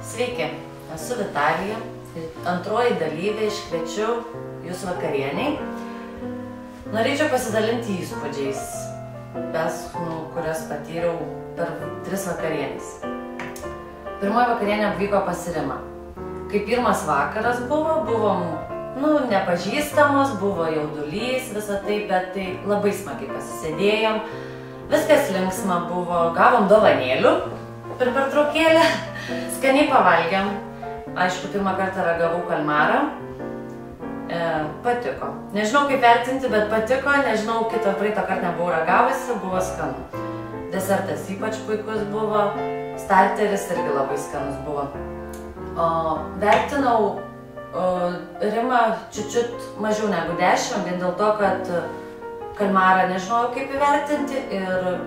Sveiki, esu Vitalija, antroji dalyvė, iškviečiu jūs vakarieniai. Norėčiau pasidalinti įspūdžiais, kurias patyriau per 3 vakarienės. Pirmoji vakarienė vyko pas Rimą. Kai pirmas vakaras buvom nepažįstamos, buvo jaudulys, visą tai, bet tai labai smagiai pasisėdėjom. Viskas linksma buvo, gavom dovanėlių per pertraukėlę, skaniai pavalgėm. Aišku, pirmą kartą ragavau kalmarą. Patiko. Nežinau kaip vertinti, bet patiko, nežinau, praeitą kartą nebuvau ragavusi, buvo skanu. Desertas ypač puikus buvo, starteris irgi labai skanus buvo. Vertinau Rimą čiut mažiau negu 10, vien dėl to, kad kalmarą nežinojau kaip įvertinti ir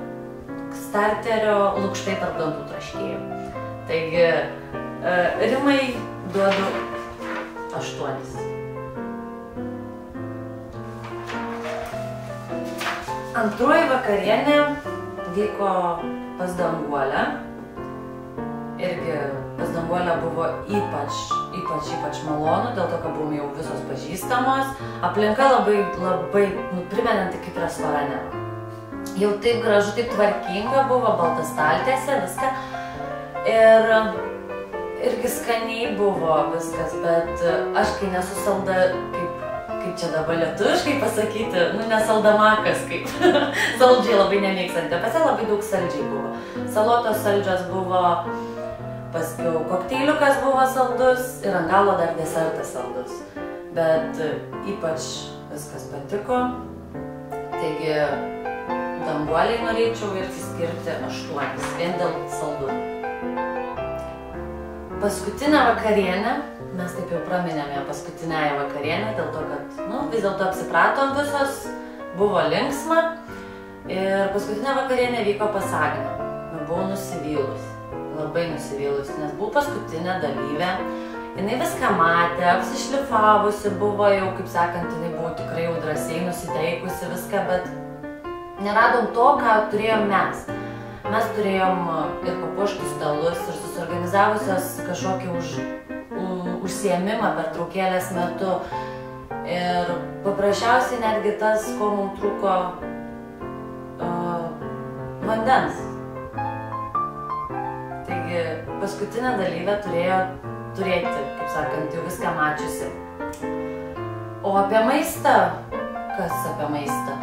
starterio lukštai tarp dantų traškėjo. Taigi, Rimai duodu 8. Antroji vakarienė vyko pas Danguolę. Irgi pas Danguolę buvo ypač malonu, dėl to, kad buvom jau visos pažįstamos. Aplinka labai primenanti kaip restorane. Jau taip gražu, taip tvarkinga buvo, balta staltiesė, viską. Ir irgi skaniai buvo viskas, bet aš kai nesu salda, kaip čia dabar lietuviškai pasakyti, nesaldamakas, kaip saldžiai labai nemėgstanti. Pas ją labai daug saldžiai buvo. Salotos saldžios buvo, paskiau kokteiliukas buvo saldus ir ant galo dar desertas saldus. Bet ypač viskas patiko. Taigi, Danguolei norėčiau irgi skirti 8, vien dėl saldumų. Paskutinę vakarienę, mes taip jau praminėme paskutinęją vakarienę, dėl to, kad vis dėlto apsipratom visos, buvo linksma. Ir paskutinę vakarienę vyko pas Agnę. Buvau nusivylus, labai nusivylus, nes buvau paskutinė dalyvė. Jinai viską matė, apsišlifavusi buvo jau, kaip sakant, jinai buvo tikrai jau drąsiai nusiteikusi viską, bet neradom to, ką turėjom mes. Mes turėjom ir papuoštus stalus, ir susiorganizavusios kažkokį užsiėmimą pertraukėlės metu. Ir paprasčiausiai netgi tas, ko mums trūko, vandens. Taigi, paskutinė dalyvė turėjo turėti, kaip sakant, jau viską mačiusi. O apie maistą, kas apie maistą?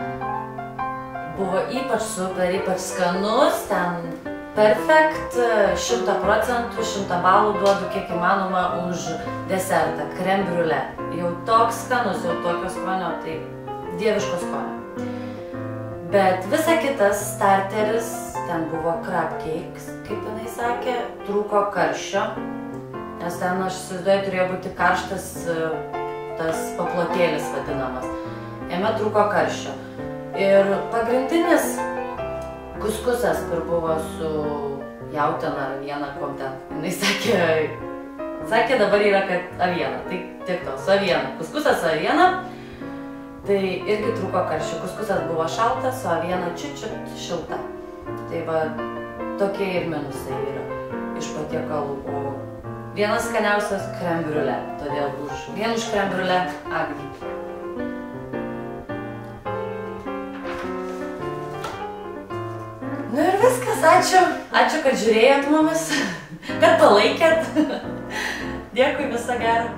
Buvo ypač super, ypač skanus, ten perfekt, 100%, 100 balų duodu kiek įmanoma už desertą, crème brûlée. Jau toks skanus, jau tokio skonio, tai dieviško skonio. Bet visa kitas starteris, ten buvo crab cakes, kaip jinai sakė, trūko karščio, nes ten, aš įsivaizduoju, turėjo būti karštas tas paplotėlis vadinamas. Jame trūko karščio. Ir pagrindinis kuskusas, kur buvo su jautiena ar aviena, kom ten, jinai sakė dabar yra, kad aviena, tai tik to, su aviena. Kuskusas su aviena, tai irgi trūko karščio. Kuskusas buvo šaltas, su aviena čiut šilta. Tai va, tokie ir minusai yra iš patiekalų. O vienas skaniausias crème brûlée, todėl vien už crème brûlée Agnei. Nu ir viskas, ačiū, kad žiūrėjot mumis, kad palaikėt. Dėkui, viso gero.